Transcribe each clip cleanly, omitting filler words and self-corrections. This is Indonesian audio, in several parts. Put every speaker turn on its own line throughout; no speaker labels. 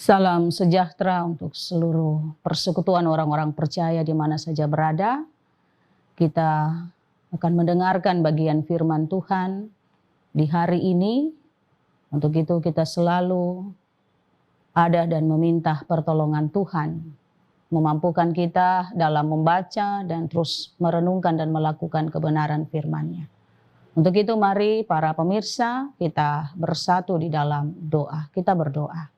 Salam sejahtera untuk seluruh persekutuan orang-orang percaya di mana saja berada. Kita akan mendengarkan bagian firman Tuhan di hari ini. Untuk itu kita selalu ada dan meminta pertolongan Tuhan, memampukan kita dalam membaca dan terus merenungkan dan melakukan kebenaran firman-Nya. Untuk itu mari para pemirsa kita bersatu di dalam doa. Kita berdoa.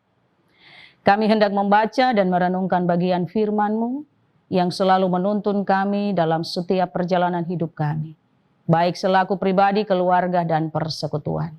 Kami hendak membaca dan merenungkan bagian firman-Mu yang selalu menuntun kami dalam setiap perjalanan hidup kami, baik selaku pribadi, keluarga, dan persekutuan.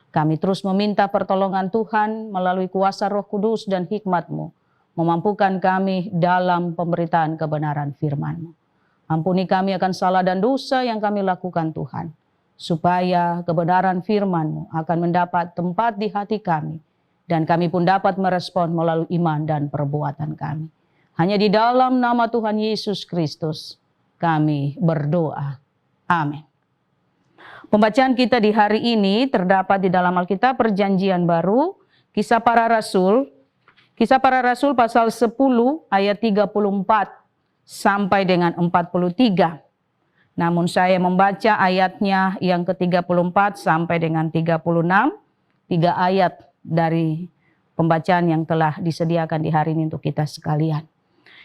Kami terus meminta pertolongan Tuhan melalui kuasa Roh Kudus dan hikmat-Mu, memampukan kami dalam pemberitaan kebenaran firman-Mu. Ampuni kami akan salah dan dosa yang kami lakukan Tuhan, supaya kebenaran firman-Mu akan mendapat tempat di hati kami, dan kami pun dapat merespon melalui iman dan perbuatan kami. Hanya di dalam nama Tuhan Yesus Kristus kami berdoa. Amin. Pembacaan kita di hari ini terdapat di dalam Alkitab Perjanjian Baru, Kisah Para Rasul pasal 10 ayat 34 sampai dengan 43. Namun saya membaca ayatnya yang ke-34 sampai dengan 36, 3 ayat dari pembacaan yang telah disediakan di hari ini untuk kita sekalian.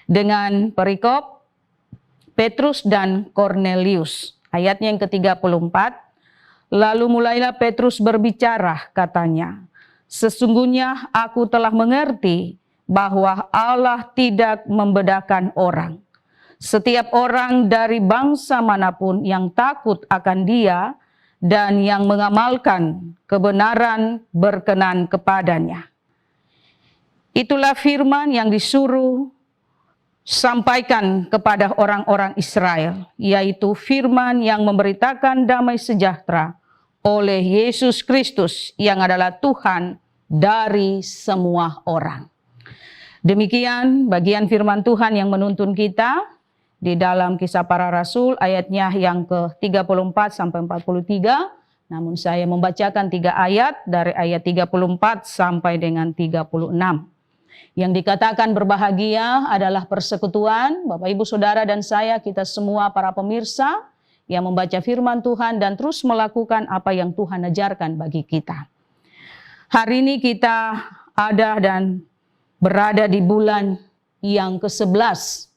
Dengan perikop Petrus dan Kornelius, ayatnya yang ke-34. Lalu mulailah Petrus berbicara, katanya, "Sesungguhnya aku telah mengerti bahwa Allah tidak membedakan orang. Setiap orang dari bangsa manapun yang takut akan Dia dan yang mengamalkan kebenaran berkenan kepadanya." Itulah firman yang disuruh sampaikan kepada orang-orang Israel, yaitu firman yang memberitakan damai sejahtera oleh Yesus Kristus yang adalah Tuhan dari semua orang. Demikian bagian firman Tuhan yang menuntun kita di dalam Kisah Para Rasul ayatnya yang ke-34 sampai 43. Namun saya membacakan 3 ayat dari ayat 34 sampai dengan 36. Yang dikatakan berbahagia adalah persekutuan, Bapak Ibu Saudara dan saya, kita semua para pemirsa yang membaca firman Tuhan dan terus melakukan apa yang Tuhan ajarkan bagi kita. Hari ini kita ada dan berada di bulan yang ke-11.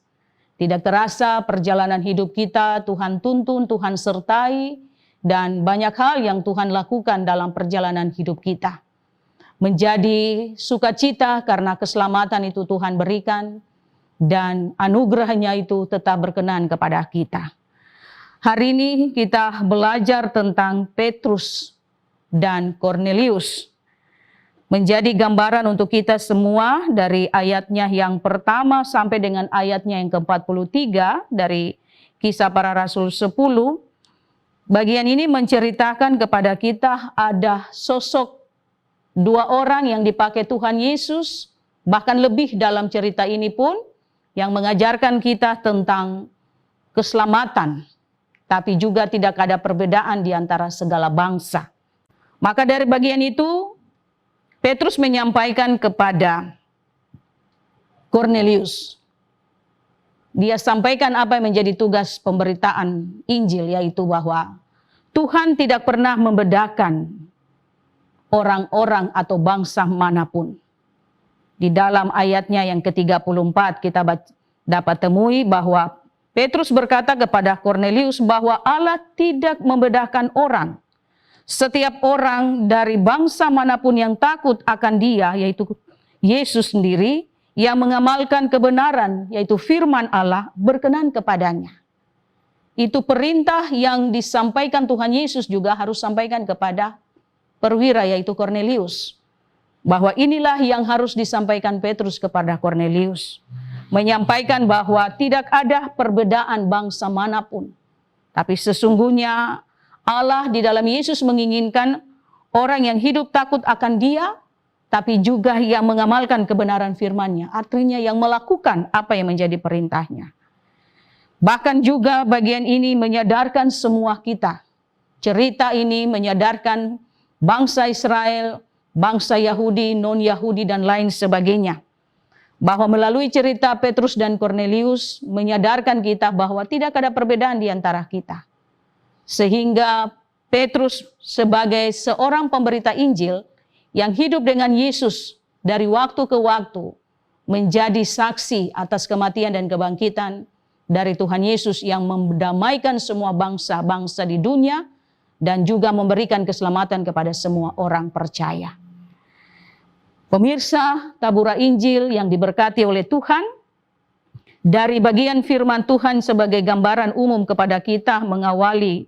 Tidak terasa perjalanan hidup kita, Tuhan tuntun, Tuhan sertai, dan banyak hal yang Tuhan lakukan dalam perjalanan hidup kita. Menjadi sukacita karena keselamatan itu Tuhan berikan, dan anugerahnya itu tetap berkenan kepada kita. Hari ini kita belajar tentang Petrus dan Kornelius. Menjadi gambaran untuk kita semua dari ayatnya yang pertama sampai dengan ayatnya yang ke-43 dari Kisah Para Rasul 10. Bagian ini menceritakan kepada kita ada sosok 2 orang yang dipakai Tuhan Yesus, bahkan lebih dalam cerita ini pun, yang mengajarkan kita tentang keselamatan, tapi juga tidak ada perbedaan di antara segala bangsa. Maka dari bagian itu, Petrus menyampaikan kepada Kornelius. Dia sampaikan apa yang menjadi tugas pemberitaan Injil, yaitu bahwa Tuhan tidak pernah membedakan orang-orang atau bangsa manapun. Di dalam ayatnya yang ke-34 kita dapat temui bahwa Petrus berkata kepada Kornelius bahwa Allah tidak membedakan orang. Setiap orang dari bangsa manapun yang takut akan Dia, yaitu Yesus sendiri, yang mengamalkan kebenaran, yaitu firman Allah, berkenan kepadanya. Itu perintah yang disampaikan Tuhan Yesus juga harus sampaikan kepada perwira, yaitu Kornelius. Bahwa inilah yang harus disampaikan Petrus kepada Kornelius. Menyampaikan bahwa tidak ada perbedaan bangsa manapun. Tapi sesungguhnya Allah di dalam Yesus menginginkan orang yang hidup takut akan Dia, tapi juga yang mengamalkan kebenaran firman-Nya. Artinya yang melakukan apa yang menjadi perintahnya. Bahkan juga bagian ini menyadarkan semua kita. Cerita ini menyadarkan bangsa Israel bangsa Yahudi, non-Yahudi, dan lain sebagainya. Bahwa melalui cerita Petrus dan Kornelius menyadarkan kita bahwa tidak ada perbedaan di antara kita. Sehingga Petrus sebagai seorang pemberita Injil yang hidup dengan Yesus dari waktu ke waktu menjadi saksi atas kematian dan kebangkitan dari Tuhan Yesus yang mendamaikan semua bangsa-bangsa di dunia dan juga memberikan keselamatan kepada semua orang percaya. Pemirsa Tabura Injil yang diberkati oleh Tuhan, dari bagian firman Tuhan sebagai gambaran umum kepada kita mengawali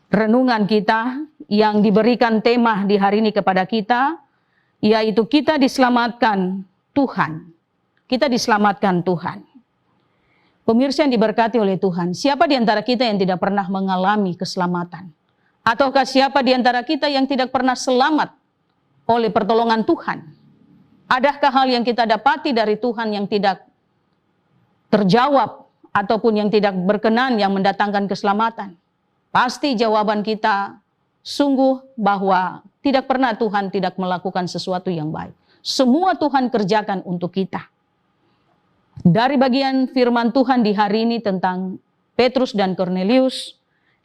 renungan kita yang diberikan tema di hari ini kepada kita, yaitu kita diselamatkan Tuhan. Kita diselamatkan Tuhan. Pemirsa yang diberkati oleh Tuhan, siapa di antara kita yang tidak pernah mengalami keselamatan? Ataukah siapa di antara kita yang tidak pernah selamat oleh pertolongan Tuhan? Adakah hal yang kita dapati dari Tuhan yang tidak terjawab ataupun yang tidak berkenan yang mendatangkan keselamatan? Pasti jawaban kita sungguh bahwa tidak pernah Tuhan tidak melakukan sesuatu yang baik. Semua Tuhan kerjakan untuk kita. Dari bagian firman Tuhan di hari ini tentang Petrus dan Kornelius,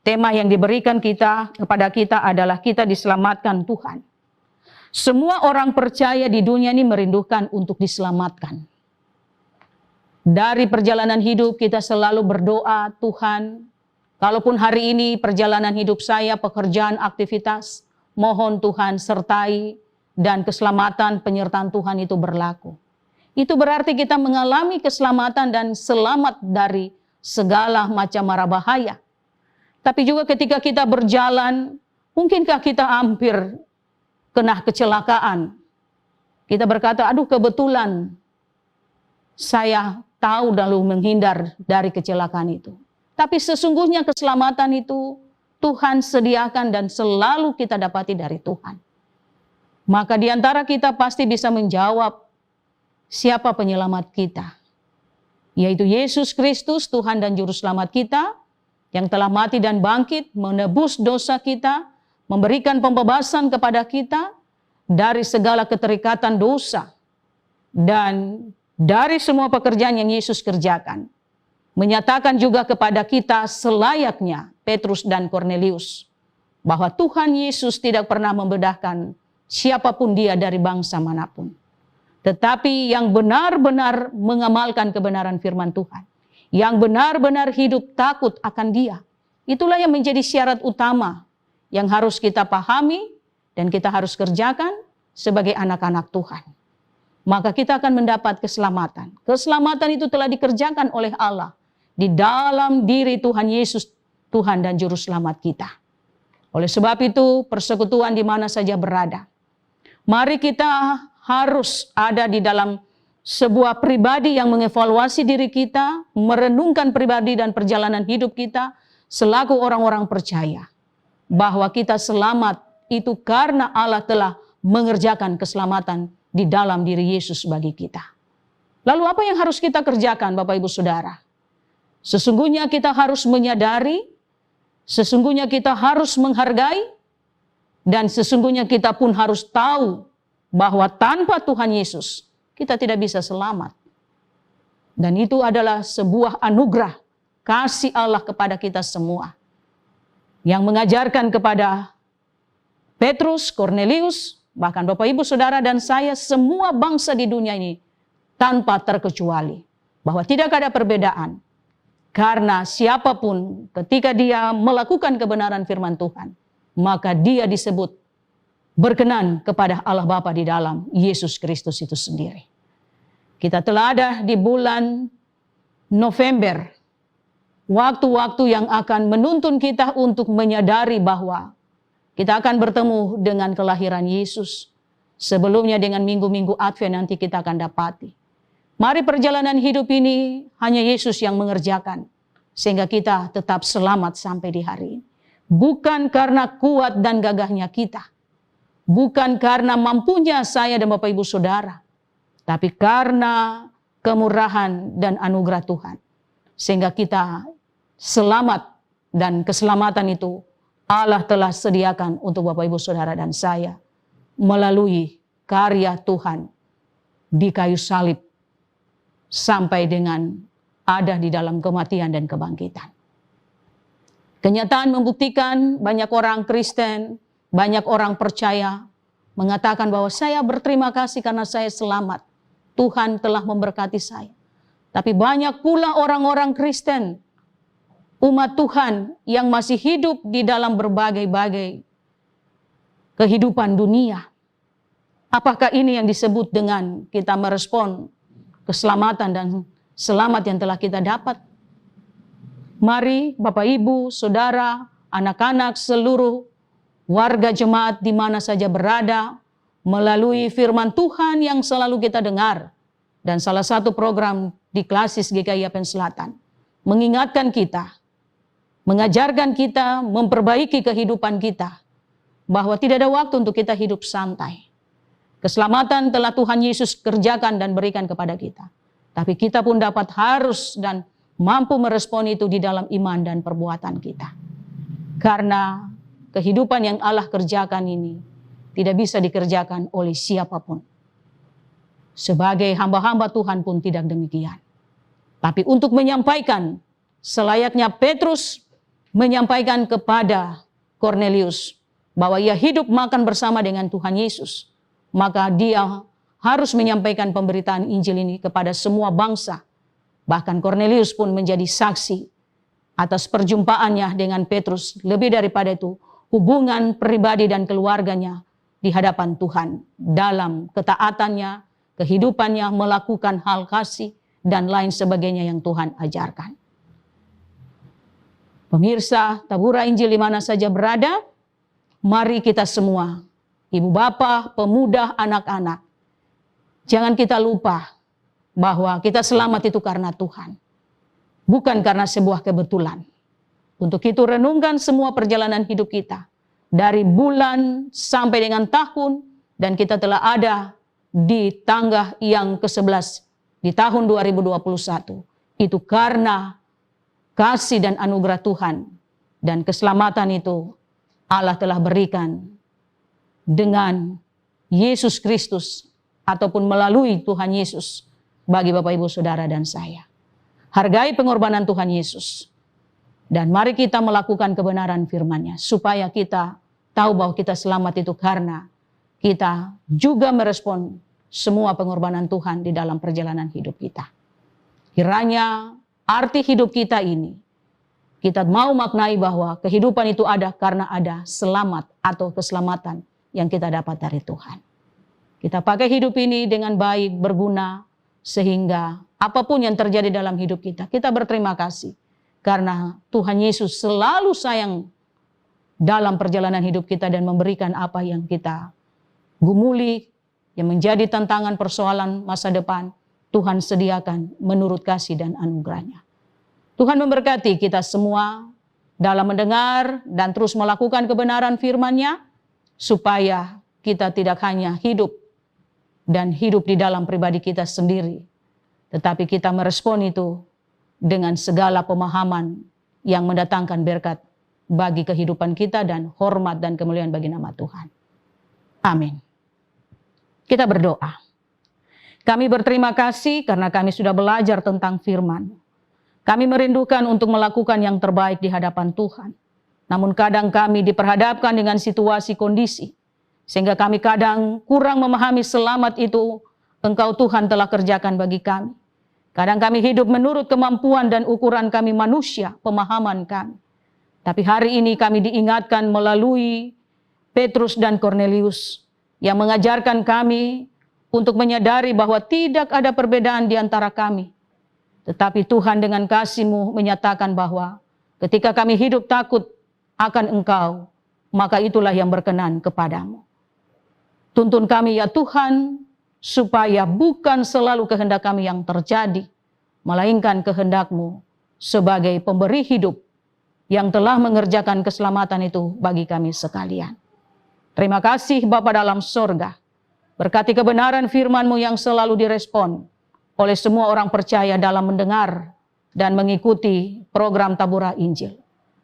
tema yang diberikan kepada kita adalah kita diselamatkan Tuhan. Semua orang percaya di dunia ini merindukan untuk diselamatkan. Dari perjalanan hidup kita selalu berdoa, Tuhan, kalaupun hari ini perjalanan hidup saya, pekerjaan, aktivitas, mohon Tuhan sertai dan keselamatan penyertaan Tuhan itu berlaku. Itu berarti kita mengalami keselamatan dan selamat dari segala macam mara bahaya. Tapi juga ketika kita berjalan, mungkinkah kita hampir kena kecelakaan? Kita berkata, aduh kebetulan saya tahu lalu menghindar dari kecelakaan itu. Tapi sesungguhnya keselamatan itu Tuhan sediakan dan selalu kita dapati dari Tuhan. Maka di antara kita pasti bisa menjawab siapa penyelamat kita. Yaitu Yesus Kristus, Tuhan dan Juru Selamat kita, yang telah mati dan bangkit, menebus dosa kita, memberikan pembebasan kepada kita dari segala keterikatan dosa. Dan dari semua pekerjaan yang Yesus kerjakan. Menyatakan juga kepada kita selayaknya Petrus dan Kornelius. Bahwa Tuhan Yesus tidak pernah membedakan siapapun dia dari bangsa manapun. Tetapi yang benar-benar mengamalkan kebenaran firman Tuhan. Yang benar-benar hidup takut akan dia. Itulah yang menjadi syarat utama yang harus kita pahami dan kita harus kerjakan sebagai anak-anak Tuhan. Maka kita akan mendapat keselamatan. Keselamatan itu telah dikerjakan oleh Allah di dalam diri Tuhan Yesus, Tuhan dan Juru Selamat kita. Oleh sebab itu, persekutuan di mana saja berada, mari kita harus ada di dalam sebuah pribadi yang mengevaluasi diri kita, merenungkan pribadi dan perjalanan hidup kita selaku orang-orang percaya. Bahwa kita selamat itu karena Allah telah mengerjakan keselamatan di dalam diri Yesus bagi kita. Lalu apa yang harus kita kerjakan Bapak Ibu Saudara? Sesungguhnya kita harus menyadari, sesungguhnya kita harus menghargai, dan sesungguhnya kita pun harus tahu bahwa tanpa Tuhan Yesus kita tidak bisa selamat. Dan itu adalah sebuah anugerah kasih Allah kepada kita semua. Yang mengajarkan kepada Petrus, Kornelius, bahkan Bapak Ibu Saudara dan saya, semua bangsa di dunia ini tanpa terkecuali. Bahwa tidak ada perbedaan. Karena siapapun ketika dia melakukan kebenaran firman Tuhan, maka dia disebut berkenan kepada Allah Bapa di dalam Yesus Kristus itu sendiri. Kita telah ada di bulan November, waktu-waktu yang akan menuntun kita untuk menyadari bahwa kita akan bertemu dengan kelahiran Yesus. Sebelumnya dengan minggu-minggu Advent nanti kita akan dapati. Mari perjalanan hidup ini hanya Yesus yang mengerjakan. Sehingga kita tetap selamat sampai di hari ini. Bukan karena kuat dan gagahnya kita. Bukan karena mampunya saya dan Bapak Ibu Saudara. Tapi karena kemurahan dan anugerah Tuhan. Sehingga kita selamat, dan keselamatan itu Allah telah sediakan untuk Bapak Ibu Saudara dan saya melalui karya Tuhan di kayu salib sampai dengan ada di dalam kematian dan kebangkitan. Kenyataan membuktikan banyak orang Kristen, banyak orang percaya mengatakan bahwa saya berterima kasih karena saya selamat. Tuhan telah memberkati saya. Tapi banyak pula orang-orang Kristen, umat Tuhan yang masih hidup di dalam berbagai-bagai kehidupan dunia. Apakah ini yang disebut dengan kita merespon keselamatan dan selamat yang telah kita dapat? Mari Bapak Ibu, Saudara, anak-anak, seluruh warga jemaat di mana saja berada, melalui firman Tuhan yang selalu kita dengar, dan salah satu program di Klasis GKI Yapen Selatan, mengingatkan kita, mengajarkan kita, memperbaiki kehidupan kita, bahwa tidak ada waktu untuk kita hidup santai. Keselamatan telah Tuhan Yesus kerjakan dan berikan kepada kita. Tapi kita pun dapat harus dan mampu merespon itu di dalam iman dan perbuatan kita. Karena kehidupan yang Allah kerjakan ini tidak bisa dikerjakan oleh siapapun. Sebagai hamba-hamba Tuhan pun tidak demikian. Tapi untuk menyampaikan, selayaknya Petrus menyampaikan kepada Kornelius bahwa ia hidup makan bersama dengan Tuhan Yesus, maka dia harus menyampaikan pemberitaan Injil ini kepada semua bangsa. Bahkan Kornelius pun menjadi saksi atas perjumpaannya dengan Petrus. Lebih daripada itu, hubungan pribadi dan keluarganya di hadapan Tuhan dalam ketaatannya, kehidupannya, melakukan hal kasih dan lain sebagainya yang Tuhan ajarkan. Pemirsa Tabura Injil di mana saja berada, mari kita semua, ibu bapa, pemuda, anak-anak, jangan kita lupa bahwa kita selamat itu karena Tuhan, bukan karena sebuah kebetulan. Untuk itu renungkan semua perjalanan hidup kita, dari bulan sampai dengan tahun, dan kita telah ada di tangga yang ke-11 di tahun 2021. Itu karena kasih dan anugerah Tuhan, dan keselamatan itu Allah telah berikan dengan Yesus Kristus ataupun melalui Tuhan Yesus bagi Bapak Ibu Saudara dan saya. Hargai pengorbanan Tuhan Yesus. Dan mari kita melakukan kebenaran firman-Nya supaya kita tahu bahwa kita selamat itu karena kita juga merespon semua pengorbanan Tuhan di dalam perjalanan hidup kita. Kiranya arti hidup kita ini, kita mau maknai bahwa kehidupan itu ada karena ada selamat atau keselamatan yang kita dapat dari Tuhan. Kita pakai hidup ini dengan baik, berguna, sehingga apapun yang terjadi dalam hidup kita, kita berterima kasih. Karena Tuhan Yesus selalu sayang dalam perjalanan hidup kita dan memberikan apa yang kita gumuli, yang menjadi tantangan persoalan masa depan, Tuhan sediakan menurut kasih dan anugerah-Nya. Tuhan memberkati kita semua dalam mendengar dan terus melakukan kebenaran firman-Nya, supaya kita tidak hanya hidup dan hidup di dalam pribadi kita sendiri, tetapi kita merespon itu dengan segala pemahaman yang mendatangkan berkat bagi kehidupan kita dan hormat dan kemuliaan bagi nama Tuhan. Amin. Kita berdoa. Kami berterima kasih karena kami sudah belajar tentang firman. Kami merindukan untuk melakukan yang terbaik di hadapan Tuhan. Namun kadang kami diperhadapkan dengan situasi kondisi, sehingga kami kadang kurang memahami selamat itu Engkau Tuhan telah kerjakan bagi kami. Kadang kami hidup menurut kemampuan dan ukuran kami manusia, pemahaman kami. Tapi hari ini kami diingatkan melalui Petrus dan Kornelius yang mengajarkan kami untuk menyadari bahwa tidak ada perbedaan di antara kami. Tetapi Tuhan dengan kasih-Mu menyatakan bahwa ketika kami hidup takut akan Engkau, maka itulah yang berkenan kepadamu. Tuntun kami ya Tuhan, supaya bukan selalu kehendak kami yang terjadi, melainkan kehendak-Mu sebagai pemberi hidup yang telah mengerjakan keselamatan itu bagi kami sekalian. Terima kasih Bapa dalam sorga. Berkati kebenaran firman-Mu yang selalu direspon oleh semua orang percaya dalam mendengar dan mengikuti program Tabura Injil,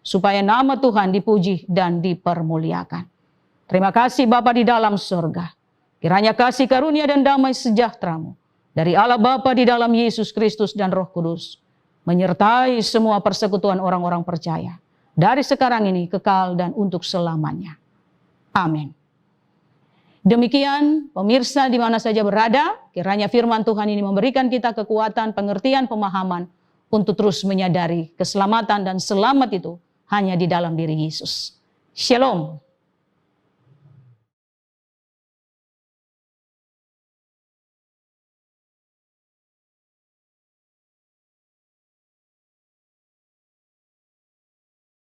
supaya nama Tuhan dipuji dan dipermuliakan. Terima kasih Bapa di dalam surga. Kiranya kasih karunia dan damai sejahtera-Mu dari Allah Bapa di dalam Yesus Kristus dan Roh Kudus menyertai semua persekutuan orang-orang percaya dari sekarang ini kekal dan untuk selamanya. Amin. Demikian pemirsa di mana saja berada, kiranya firman Tuhan ini memberikan kita kekuatan, pengertian, pemahaman untuk terus menyadari keselamatan dan selamat itu hanya di dalam diri Yesus. Shalom.